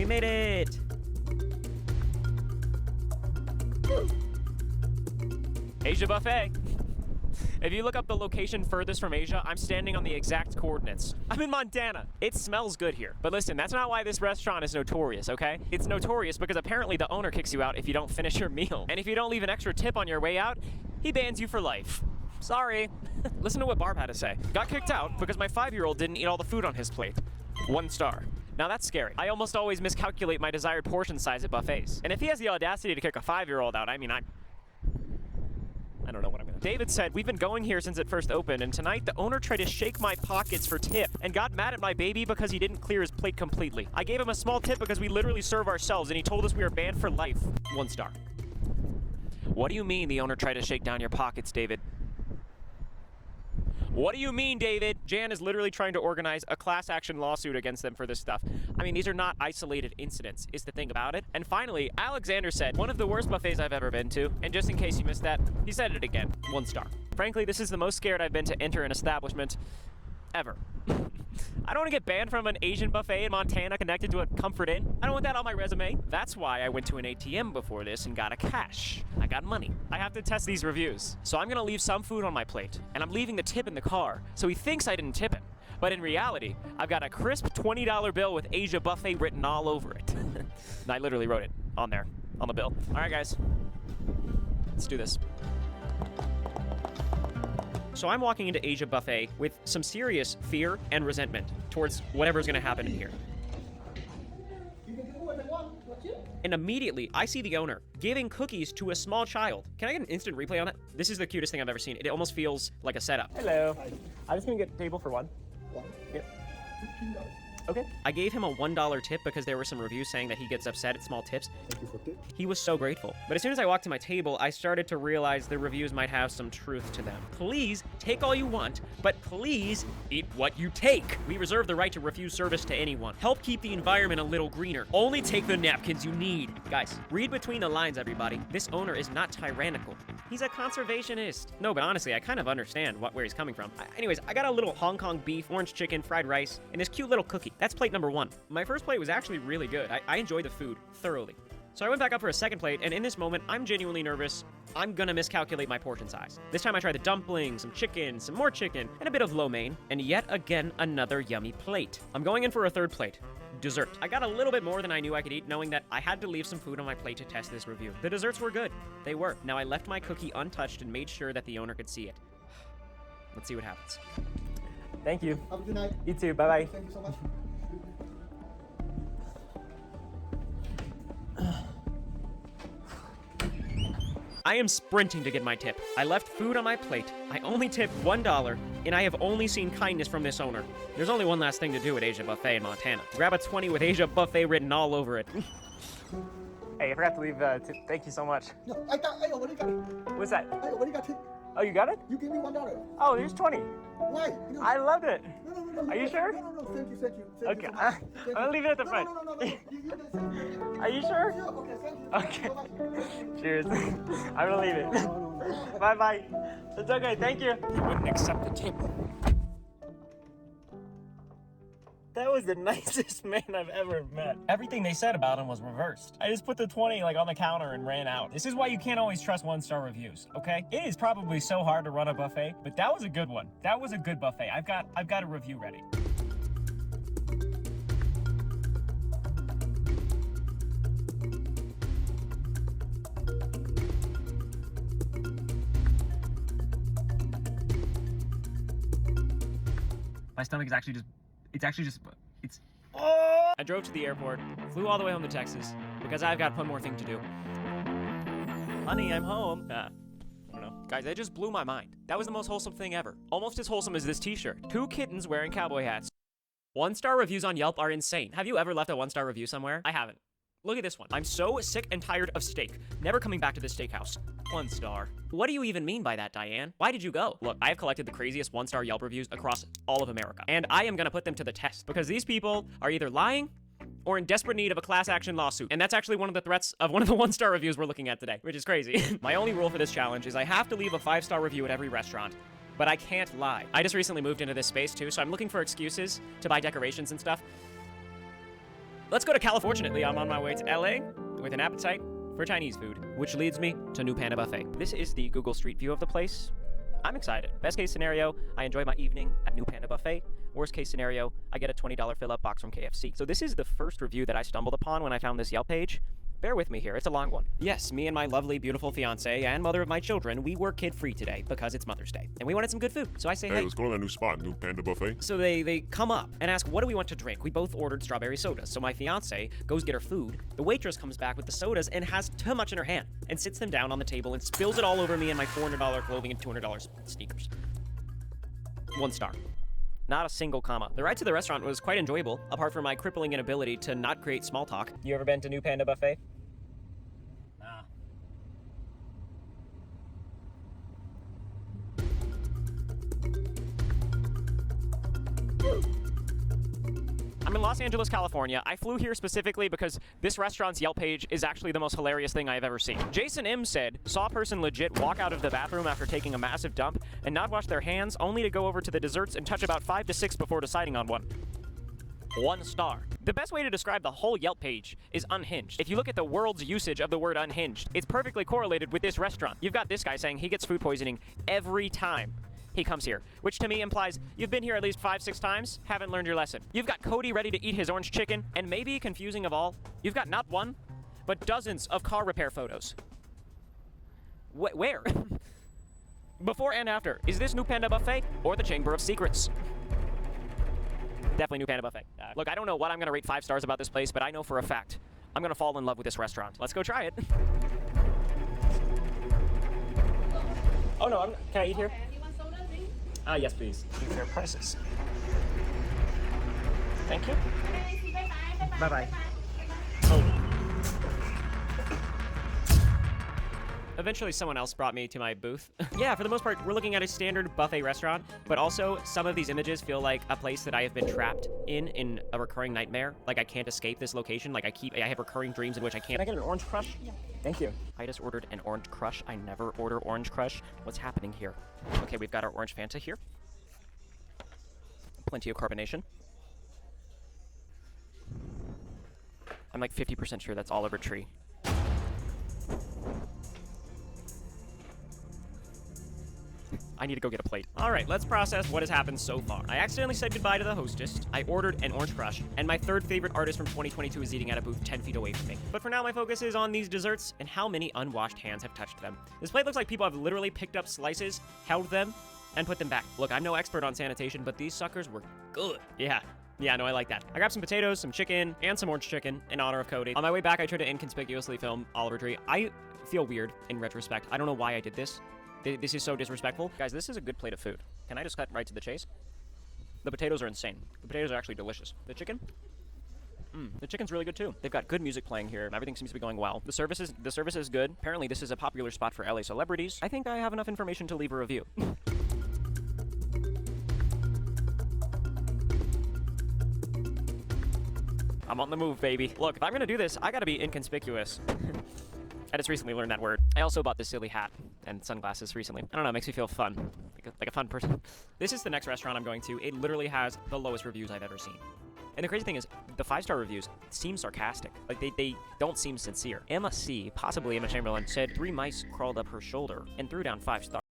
made it! Asia Buffet. If you look up the location furthest from Asia, I'm standing on the exact coordinates. I'm in Montana. It smells good here. But listen, that's not why this restaurant is notorious, okay? It's notorious because apparently the owner kicks you out if you don't finish your meal. And if you don't leave an extra tip on your way out, he bans you for life. Sorry. Listen to what Barb had to say. Got kicked out because my 5-year-old didn't eat all the food on his plate. 1 star. Now that's scary. I almost always miscalculate my desired portion size at buffets. And if he has the audacity to kick a 5-year-old out, I mean, I don't know what I'm gonna do. David said, we've been going here since it first opened, and tonight the owner tried to shake my pockets for tip and got mad at my baby because he didn't clear his plate completely. I gave him a small tip because we literally serve ourselves, and he told us we are banned for life. 1 star. What do you mean the owner tried to shake down your pockets, David? What do you mean, David? Jan is literally trying to organize a class action lawsuit against them for this stuff. I mean, these are not isolated incidents, is the thing about it. And finally, Alexander said, one of the worst buffets I've ever been to. And just in case you missed that, he said it again. 1 star. Frankly, this is the most scared I've been to enter an establishment ever. I don't want to get banned from an Asian buffet in Montana connected to a Comfort Inn. I don't want that on my resume. That's why I went to an ATM before this and got a cash. I got money. I have to test these reviews. So I'm gonna leave some food on my plate, and I'm leaving the tip in the car, so he thinks I didn't tip him. But in reality, I've got a crisp $20 bill with Asia Buffet written all over it. And I literally wrote it on there, on the bill. All right, guys, let's do this. So I'm walking into Asia Buffet with some serious fear and resentment towards whatever's gonna happen in here. And immediately, I see the owner giving cookies to a small child. Can I get an instant replay on that? This is the cutest thing I've ever seen. It almost feels like a setup. Hello. Hi. I'm just gonna get a table for 1. Yeah. $15. Okay. I gave him a $1 tip because there were some reviews saying that he gets upset at small tips. Thank you for tip. He was so grateful. But as soon as I walked to my table, I started to realize the reviews might have some truth to them. Please take all you want, but please eat what you take. We reserve the right to refuse service to anyone. Help keep the environment a little greener. Only take the napkins you need. Guys, read between the lines, everybody. This owner is not tyrannical. He's a conservationist. No, but honestly, I kind of understand where he's coming from. Anyways, I got a little Hong Kong beef, orange chicken, fried rice, and this cute little cookie. That's plate number 1. My first plate was actually really good. I enjoyed the food thoroughly. So I went back up for a second plate, and in this moment, I'm genuinely nervous. I'm gonna miscalculate my portion size. This time I tried the dumplings, some chicken, some more chicken, and a bit of lo mein, and yet again, another yummy plate. I'm going in for a 3rd plate. Dessert. I got a little bit more than I knew I could eat, knowing that I had to leave some food on my plate to test this review. The desserts were good. They were. Now I left my cookie untouched and made sure that the owner could see it. Let's see what happens. Thank you. Have a good night. You too. Bye-bye. Thank you so much. I am sprinting to get my tip. I left food on my plate. I only tipped $1, and I have only seen kindness from this owner. There's only one last thing to do at Asia Buffet in Montana. Grab a 20 with Asia Buffet written all over it. Hey, I forgot to leave tip. Thank you so much. No, I already got it. What's that? I already got tip. Oh, you got it? You give me $1. Oh, here's 20. Why? No, I loved it. No. Are you sure? No. Thank you. Okay, You so much. I'm gonna leave it at the front. No. You can say Are you sure? Yeah, okay, thank you. Okay. So much. Cheers. I'm gonna leave it. No. Bye-bye. It's okay, thank you. He wouldn't accept the tip. That was the nicest man I've ever met. Everything they said about him was reversed. I just put the 20 on the counter and ran out. This is why you can't always trust 1-star reviews, okay? It is probably so hard to run a buffet, but that was a good one. That was a good buffet. I've got a review ready. My stomach is actually just, oh! I drove to the airport, flew all the way home to Texas, because I've got one more thing to do. Honey, I'm home. I don't know. Guys, that just blew my mind. That was the most wholesome thing ever. Almost as wholesome as this t-shirt. 2 kittens wearing cowboy hats. 1-star reviews on Yelp are insane. Have you ever left a 1-star review somewhere? I haven't. Look at this one. I'm so sick and tired of steak. Never coming back to this steakhouse. 1 star. What do you even mean by that, Diane? Why did you go? Look, I have collected the craziest 1-star Yelp reviews across all of America, and I am gonna put them to the test because these people are either lying or in desperate need of a class action lawsuit. And that's actually one of the threats of one of the 1-star reviews we're looking at today, which is crazy. My only rule for this challenge is I have to leave a 5-star review at every restaurant, but I can't lie. I just recently moved into this space too, so I'm looking for excuses to buy decorations and stuff. Let's go to Californiately. I'm on my way to LA with an appetite for Chinese food, which leads me to New Panda Buffet. This is the Google Street View of the place. I'm excited. Best case scenario, I enjoy my evening at New Panda Buffet. Worst case scenario, I get a $20 fill-up box from KFC. So this is the first review that I stumbled upon when I found this Yelp page. Bear with me here, it's a long one. Yes, me and my lovely, beautiful fiance and mother of my children, we were kid-free today because it's Mother's Day. And we wanted some good food. So I say, hey, let's go to that new spot, New Panda Buffet. So they come up and ask, what do we want to drink? We both ordered strawberry sodas. So my fiance goes get her food. The waitress comes back with the sodas and has too much in her hand and sits them down on the table and spills it all over me and my $400 clothing and $200 sneakers. 1 star. Not a single comma. The ride to the restaurant was quite enjoyable, apart from my crippling inability to not create small talk. You ever been to New Panda Buffet? Nah. I'm in Los Angeles, California. I flew here specifically because this restaurant's Yelp page is actually the most hilarious thing I've ever seen. Jason M said, saw a person legit walk out of the bathroom after taking a massive dump and not wash their hands, only to go over to the desserts and touch about 5 to 6 before deciding on one. 1 star. The best way to describe the whole Yelp page is unhinged. If you look at the world's usage of the word unhinged, it's perfectly correlated with this restaurant. You've got this guy saying he gets food poisoning every time he comes here, which to me implies you've been here at least 5-6 times, haven't learned your lesson. You've got Cody ready to eat his orange chicken, and maybe confusing of all, you've got not one, but dozens of car repair photos. Where? Before and after. Is this New Panda Buffet or the Chamber of Secrets? Definitely New Panda Buffet. Look, I don't know what I'm gonna rate 5 stars about this place, but I know for a fact I'm gonna fall in love with this restaurant. Let's go try it. Oh no, can I eat here? Yes, please. Fair prices. Thank you. Bye-bye. Oh. Eventually, someone else brought me to my booth. Yeah, for the most part, we're looking at a standard buffet restaurant, but also some of these images feel like a place that I have been trapped in a recurring nightmare. Like I can't escape this location. Like I have recurring dreams in which I can't. Can I get an orange crush? Yeah. Thank you. I just ordered an orange crush. I never order orange crush. What's happening here? Okay, we've got our orange Fanta here. Plenty of carbonation. I'm like 50% sure that's Oliver Tree. I need to go get a plate. All right, let's process what has happened so far. I accidentally said goodbye to the hostess. I ordered an orange crush, and my 3rd favorite artist from 2022 is eating at a booth 10 feet away from me. But for now, my focus is on these desserts and how many unwashed hands have touched them. This plate looks like people have literally picked up slices, held them, and put them back. Look, I'm no expert on sanitation, but these suckers were good. Yeah, no, I like that. I grabbed some potatoes, some chicken, and some orange chicken in honor of Cody. On my way back, I tried to inconspicuously film Oliver Tree. I feel weird in retrospect. I don't know why I did this. This is so disrespectful. Guys, this is a good plate of food. Can I just cut right to the chase? The potatoes are insane. The potatoes are actually delicious. The chicken? The chicken's really good too. They've got good music playing here. Everything seems to be going well. The service is good. Apparently, this is a popular spot for LA celebrities. I think I have enough information to leave a review. I'm on the move, baby. Look, if I'm gonna do this, I gotta be inconspicuous. I just recently learned that word. I also bought this silly hat and sunglasses recently. I don't know, it makes me feel fun. Like a fun person. This is the next restaurant I'm going to. It literally has the lowest reviews I've ever seen. And the crazy thing is, the 5-star reviews seem sarcastic. Like, they don't seem sincere. Emma C., possibly Emma Chamberlain, said 3 mice crawled up her shoulder and threw down 5 stars.